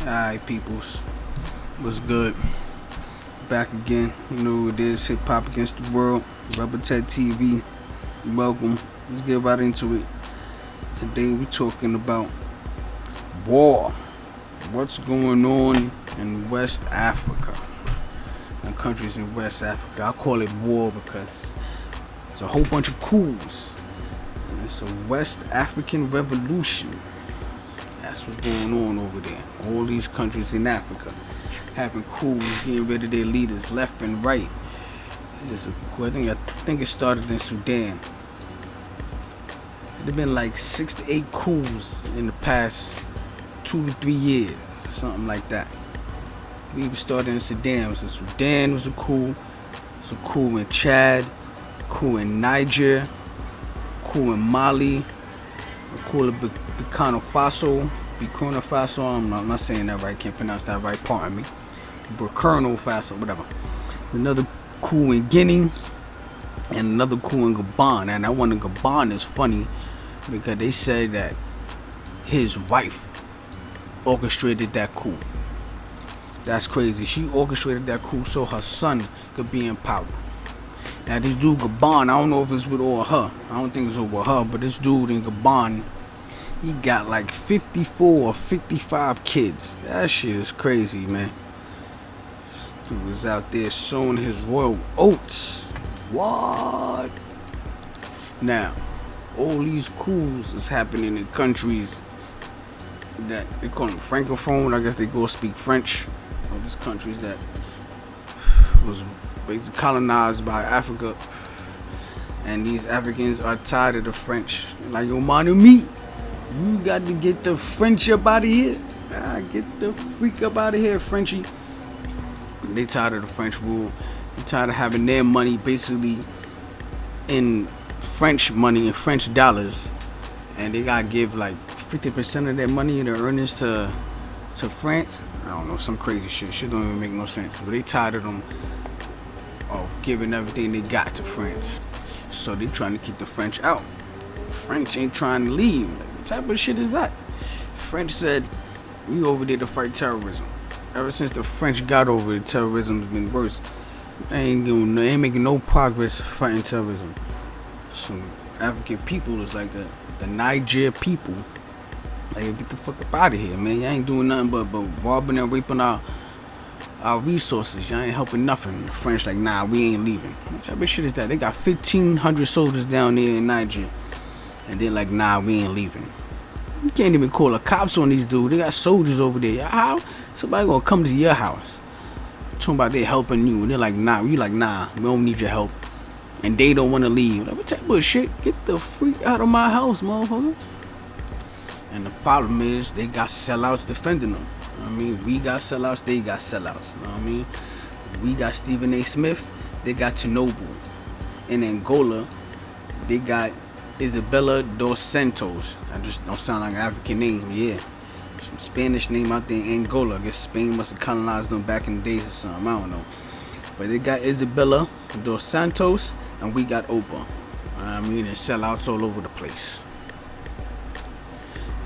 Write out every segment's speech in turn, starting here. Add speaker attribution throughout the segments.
Speaker 1: Alright, peoples. What's good? Back again. You know who it is. Hip Hop Against the World. Rubber Ted TV. Welcome. Let's get right into it. Today we're talking about war. What's going on in West Africa? And countries in West Africa. I call it war because it's a whole bunch of coups. It's a West African revolution. That's what's going on over there. All these countries in Africa having coups, getting rid of their leaders left and right. I think it started in Sudan. There've been like 6 to 8 coups in the past 2 to 3 years, something like that. We even started in Sudan. So Sudan was a coup. It's a coup in Chad, coup in Niger, coup in Mali, a coup in Burkina Faso. I'm not saying that right. Can't pronounce that right. Pardon me. Burkina Faso, whatever. Another coup in Guinea, and another coup in Gabon. And that one in Gabon is funny because they said that his wife orchestrated that coup. That's crazy. She orchestrated that coup so her son could be in power. Now this dude Gabon, I don't know if it's with or her. I don't think it's over her, but this dude in Gabon, he got like 54 or 55 kids. That shit is crazy, man. This dude was out there sowing his royal oats. What? Now, all these coups is happening in countries that they call them francophone. I guess they go speak French. All these countries that was basically colonized by Africa, and these Africans are tired of the French. Like, yo, mon ami, you got to get the French up out of here. Get the freak up out of here, Frenchie. They tired of the French rule. They tired of having their money basically in French money and French dollars, and they gotta give like 50% of their money and their earnings to France. I don't know, some crazy shit. Shit don't even make no sense. But they tired of them of giving everything they got to France. So they trying to keep the French out. French ain't trying to leave. Like, what type of shit is that? French said, we over there to fight terrorism. Ever since the French got over it, terrorism has been worse. They ain't making no progress fighting terrorism. Some African people is like the Niger people. Like, get the fuck up out of here, man. Y'all ain't doing nothing but robbing and raping our resources. Y'all ain't helping nothing. The French like, nah, we ain't leaving. What type of shit is that? They got 1,500 soldiers down there in Niger, and they're like, nah, we ain't leaving. You can't even call the cops on these dudes. They got soldiers over there. How somebody gonna come to your house talking about they helping you, and they're like, nah. You like, nah, we don't need your help, and they don't want to leave. Like, what type of shit? Get the freak out of my house, motherfucker. And the problem is they got sellouts defending them. You know what I mean, we got sellouts, they got sellouts. You know what I mean? We got Stephen A. Smith, they got Chernobyl. In Angola, they got Isabella dos Santos. That just don't sound like an African name, yeah. Some Spanish name out there in Angola. I guess Spain must have colonized them back in the days or something, I don't know. But they got Isabella dos Santos, and we got Oprah. You know what I mean, and sellouts all over the place.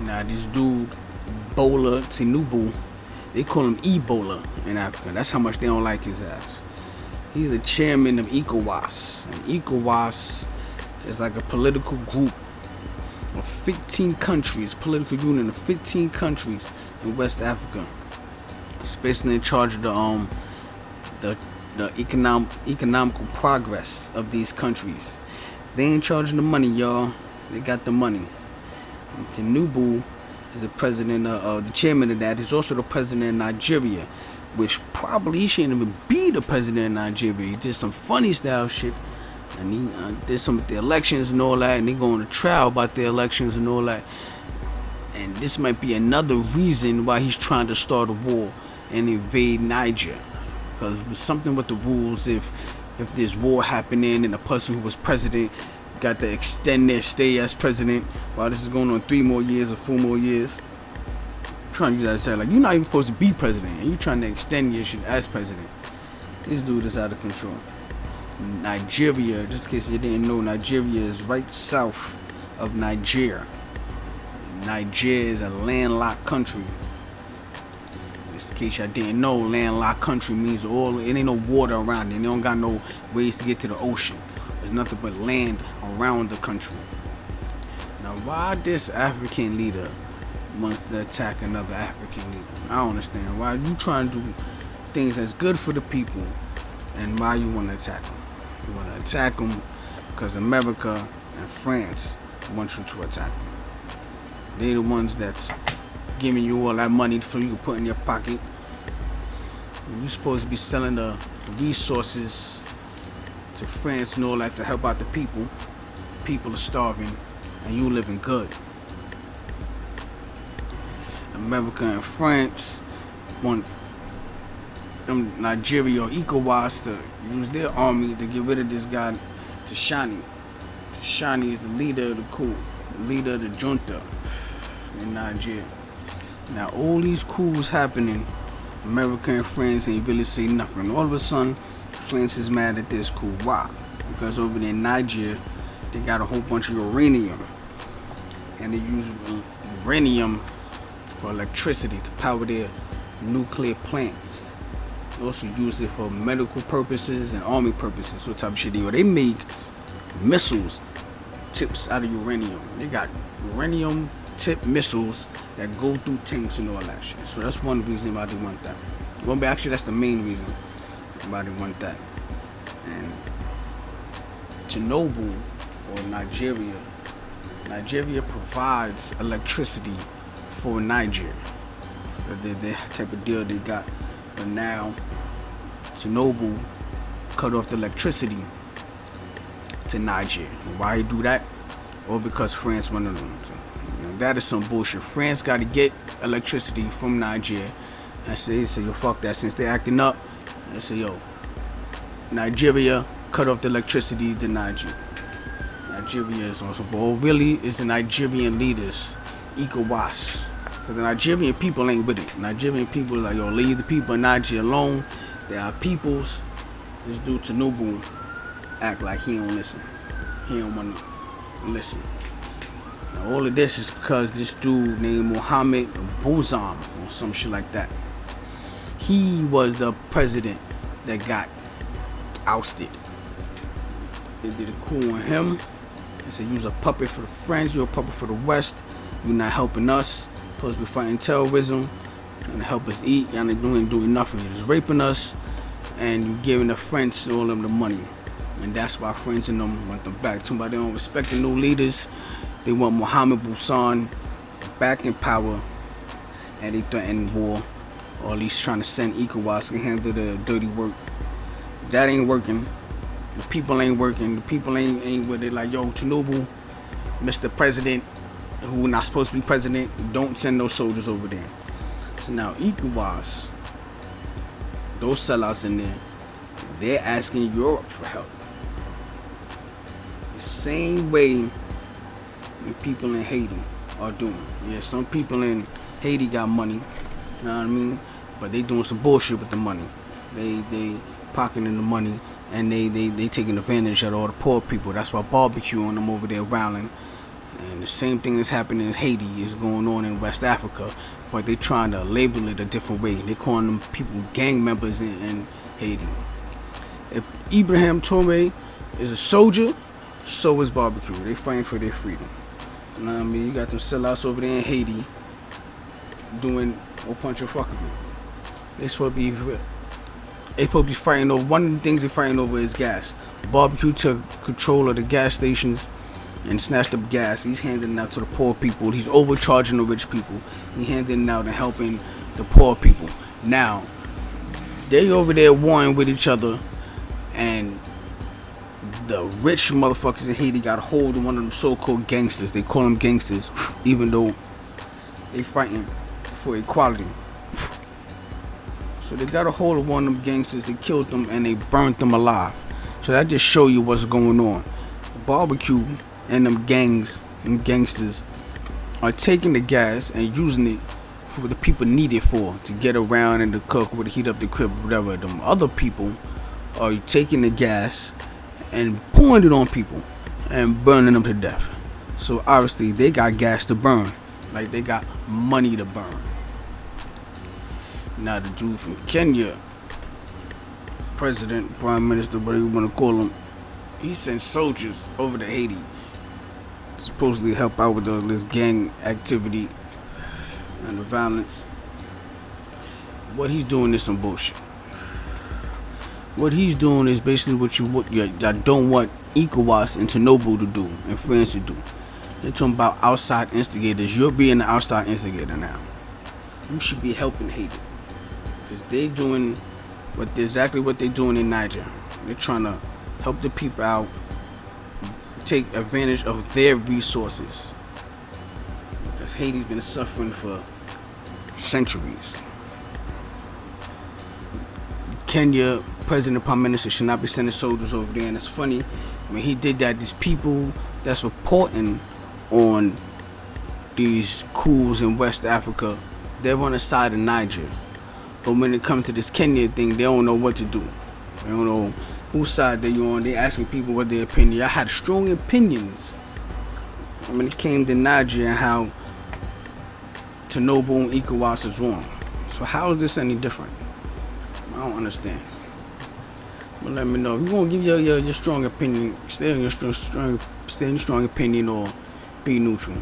Speaker 1: Now this dude, Bola Tinubu, they call him Ebola in Africa. That's how much they don't like his ass. He's the chairman of ECOWAS. And ECOWAS is like a political group of 15 countries, political union of 15 countries in West Africa. It's basically in charge of the economical progress of these countries. They ain't charging the money, y'all. They got the money. And Tinubu is the president the chairman of that. He's also the president of Nigeria, which probably he shouldn't even be the president of Nigeria. He did some funny style shit, and he did some of the elections and all that, and they going to trial about the elections and all that. And this might be another reason why he's trying to start a war and invade Niger, because it was something with the rules. If there's war happening and the person who was president got to extend their stay as president while this is going on 3 more years or 4 more years. I'm trying to use that to say, like, you're not even supposed to be president, and you're trying to extend your shit as president. This dude is out of control. Nigeria, just in case you didn't know, Nigeria is right south of Niger. Niger is a landlocked country. Just in case y'all didn't know, landlocked country means it ain't no water around it. They don't got no ways to get to the ocean. There's nothing but land around the country. Now, why this African leader wants to attack another African leader? I don't understand. Why you trying to do things that's good for the people, and why you want to attack them? You want to attack them because America and France want you to attack them. They the ones that's giving you all that money for you to put in your pocket. You're supposed to be selling the resources to France and all that to help out the people. People are starving and you living good. America and France want them Nigeria or ECOWAS to use their army to get rid of this guy Tishani. Tishani is the leader of the coup, the leader of the junta in Nigeria. Now all these coups happening, America and France ain't really say nothing. All of a sudden, France is mad at this coup. Why? Because over there in Nigeria, they got a whole bunch of uranium, and they use uranium for electricity to power their nuclear plants. They also use it for medical purposes and army purposes, so type of shit. They make missiles tips out of uranium. They got uranium tip missiles that go through tanks and all that shit. So that's one reason why they want that. Well, actually, that's the main reason why they want that. And Chernobyl, or Nigeria provides electricity for Nigeria. The type of deal they got. But now, Chernobyl cut off the electricity to Nigeria. Why he do that? Or because France wanted them to. That is some bullshit. France got to get electricity from Nigeria. And they say, yo, fuck that. Since they acting up, they say, yo, Nigeria cut off the electricity to Nigeria. Nigeria is on some bull. Really, it's the Nigerian leaders, ECOWAS. Because the Nigerian people ain't with it. Nigerian people are like, yo, leave the people in Nigeria alone. They are peoples. This dude Tinubu act like he don't listen. He don't want to listen. Now, all of this is because this dude named Mohammed Bouzum or some shit like that. He was the president that got ousted. They did a coup on him. They said, you're a puppet for the French, you're a puppet for the West. You're not helping us. Supposed to be fighting terrorism, trying to help us eat. Y'all ain't doing nothing. You're just raping us, and you're giving the French all of them the money. And that's why France and them want them back. Too bad they don't respect the new leaders. They want Mohammed Bouzum back in power, and they threaten war, or at least trying to send ECOWAS to handle the dirty work. That ain't working. The people ain't working. The people ain't with it. Like, yo, Tinubu, Mr. President, who not supposed to be president, don't send no soldiers over there. So now ECOWAS, those sellouts in there, they're asking Europe for help. The same way the people in Haiti are doing. Yeah, some people in Haiti got money, you know what I mean? But they doing some bullshit with the money. They pocketing the money, and they taking advantage of all the poor people. That's why barbecue on them over there wilding. And the same thing that's happening in Haiti is going on in West Africa, but they trying to label it a different way. They calling them people gang members in Haiti. If Ibrahim Touré is a soldier, so is barbecue. They fighting for their freedom. You know what I mean? You got them sellouts over there in Haiti doing a bunch of fuckery. They supposed to be fighting over. One of the things they're fighting over is gas. Barbecue took control of the gas stations and snatched up gas. He's handing it out to the poor people. He's overcharging the rich people. He's handing it out and helping the poor people. Now, they over there warring with each other, and the rich motherfuckers in Haiti got a hold of one of them so-called gangsters. They call them gangsters, even though they fighting for equality. So they got a hold of one of them gangsters. They killed them and they burnt them alive. So that just show you what's going on. Barbecue and them gangs and gangsters are taking the gas and using it for what the people need it for, to get around and to cook or to heat up the crib or whatever. Them other people are taking the gas and pouring it on people and burning them to death. So obviously they got gas to burn, like they got money to burn. Now the dude from Kenya, president, prime minister, whatever you want to call him, he sent soldiers over to Haiti, supposedly help out with all this gang activity and the violence. What he's doing is some bullshit. What he's doing is basically what you don't want ECOWAS and Tinubu to do and France to do. They're talking about outside instigators. You're being the outside instigator now. You should be helping Haiti, because they're doing exactly what they're doing in Niger. They're trying to help the people out, take advantage of their resources, because Haiti's been suffering for centuries. Kenya president, prime minister should not be sending soldiers over there, and it's funny when he did that. These people that's reporting on these coups in West Africa, they're on the side of Niger, but when it comes to this Kenya thing, they don't know what to do. They don't know whose side they're on. They asking people what their opinion. I had strong opinions when it came to Niger and how Tinubu and ECOWAS is wrong. So how is this any different? I don't understand. But let me know if you want to give your strong opinion. Stay in your strong opinion, or be neutral.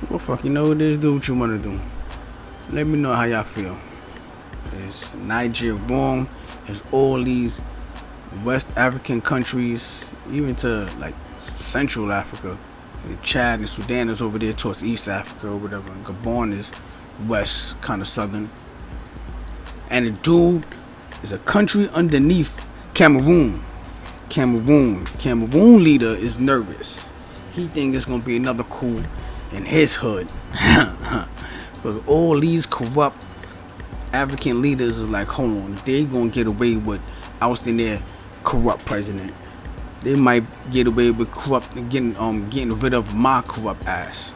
Speaker 1: Well, fuck, you know what it is. Do what you want to do. Let me know how y'all feel. Is Niger wrong? Is all these West African countries, even to like Central Africa, Chad and Sudan is over there towards East Africa or whatever, and Gabon is west, kind of southern. And the dude is a country underneath Cameroon. Cameroon leader is nervous. He think it's gonna be another coup in his hood. But all these corrupt African leaders is like, hold on, they gonna get away with ousting their corrupt president. They might get away with getting rid of my corrupt ass.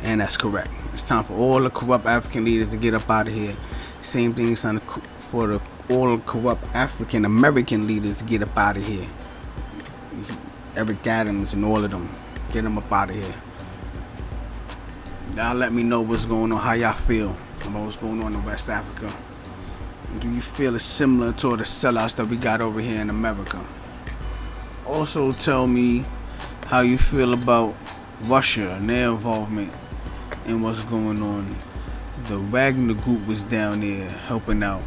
Speaker 1: And that's correct. It's time for all the corrupt African leaders to get up out of here. Same thing is for all corrupt African American leaders to get up out of here. Eric Adams and all of them, get them up out of here. Y'all let me know what's going on, how y'all feel about what's going on in West Africa. Do you feel it's similar to the sellouts that we got over here in America? Also tell me how you feel about Russia and their involvement in what's going on. The Wagner group was down there helping out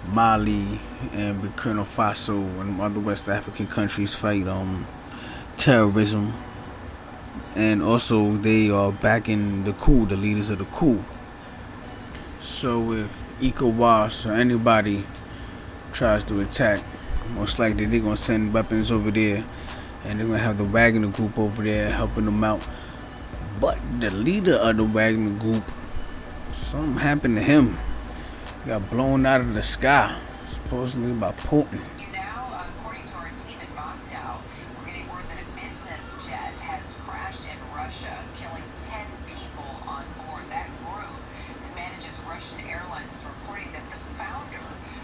Speaker 1: Mali and Burkina Faso and other West African countries fight terrorism. And also they are backing the coup, the leaders of the coup. So if ECOWAS or anybody tries to attack, most likely they're going to send weapons over there, and they're going to have the Wagner group over there helping them out. But the leader of the Wagner group, something happened to him. He got blown out of the sky, supposedly by Putin.
Speaker 2: Now, according to our team in Moscow, we're getting word that a business jet has crashed in Russia, killing 10 people on board. That group that manages Russian airlines is reporting that the founder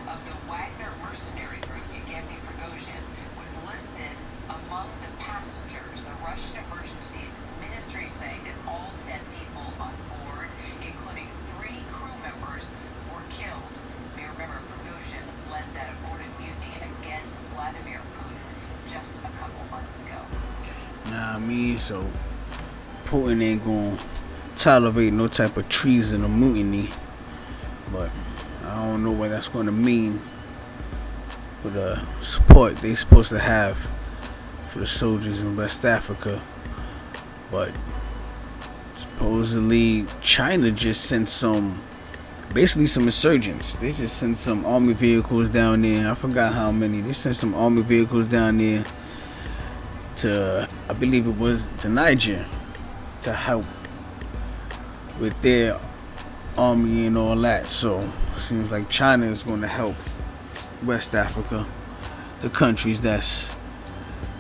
Speaker 2: of the Wagner mercenary group, Yevgeny Prigozhin, was listed among the passengers. The Russian emergencies ministry say that all 10 people on board, including 3 crew members, were killed. We remember Prigozhin led that aborted mutiny against Vladimir Putin just a couple months ago.
Speaker 1: Nah, I mean, so Putin ain't gonna tolerate no type of treason or mutiny, but I don't know what that's gonna mean for the support they supposed to have for the soldiers in West Africa. But supposedly China just sent basically some insurgents. They just sent some army vehicles down there. I forgot how many. They sent some army vehicles down there to, I believe it was to Niger, to help with their army and all that. So seems like China is going to help West Africa, the countries that's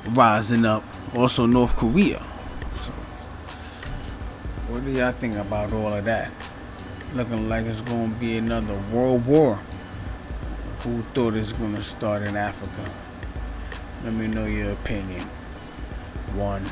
Speaker 1: rising up. Also North Korea. So what do y'all think about all of that? Looking like it's going to be another world war. Who thought it's going to start in Africa? Let me know your opinion. 1.